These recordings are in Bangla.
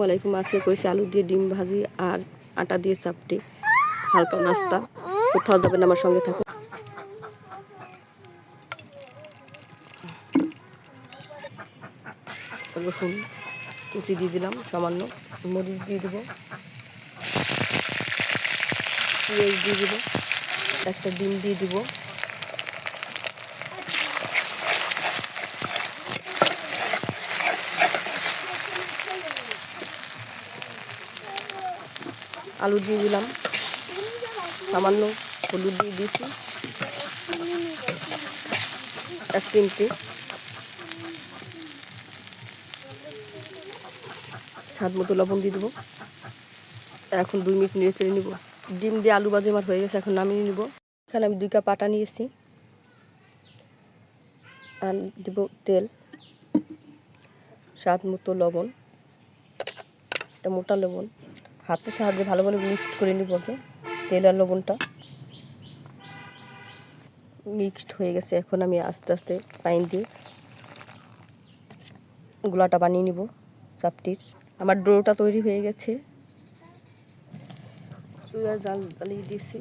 আলাইকুম। আজকে করেছি আলু দিয়ে ডিম ভাজি আর আটা দিয়ে চাপটি, হালকা নাস্তা। কোথাও যাবেন আমার সঙ্গে থাকুন। রসুন কুচি দিয়ে দিলাম, সামান্য মরিচ দিয়ে দেবো, পেঁয়াজ দিয়ে দেবো, একটা ডিম দিয়ে দেবো, আলু দিয়ে দিলাম, সামান্য হলুদ দিয়ে দিয়েছি, 1 চিমটি, স্বাদ মতো লবণ দিয়ে দেবো। এখন 2 মিনিট নেড়ে চেড়ে নিব। ডিম দিয়ে আলু ভাজি আমার হয়ে গেছে, এখন নামিয়ে নিব। এখানে আমি 2 কাপ আটা নিয়েছি আর দেব তেল, স্বাদ মতো লবণ, এটা মোটা লবণ। হাতের সাহায্যে ভালোভাবে মিক্সড করে নিব। আগে তেল আর লবণটা মিক্সড হয়ে গেছে। এখন আমি আস্তে আস্তে পানি দিয়ে গোলাটা বানিয়ে নিব চাপটির। আমার ডোটা তৈরি হয়ে গেছে। চুলায় জাল জ্বালিয়ে দিয়েছি।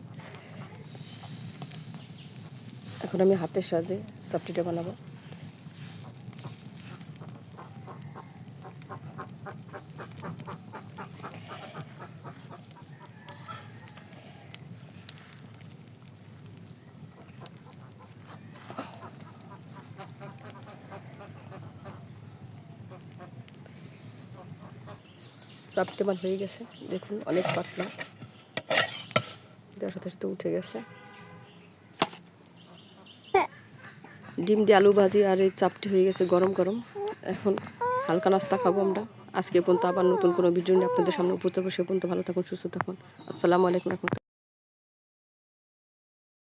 এখন আমি হাতের সাহায্যে চাপটিটা বানাবো। চাপটি আমার হয়ে গেছে, দেখুন অনেক পাতলা, দেওয়ার সাথে সাথে উঠে গেছে। ডিম দিয়ে আলু ভাজি আর এই চাপটি হয়ে গেছে গরম গরম। এখন হালকা নাস্তা খাবো আমরা। আজকে পর্যন্ত আবার নতুন কোনো ভিডিও নিয়ে আপনাদের সামনে উপস্থিত হবো। সে পর্যন্ত ভালো থাকুন, সুস্থ থাকুন। আসসালামু আলাইকুম।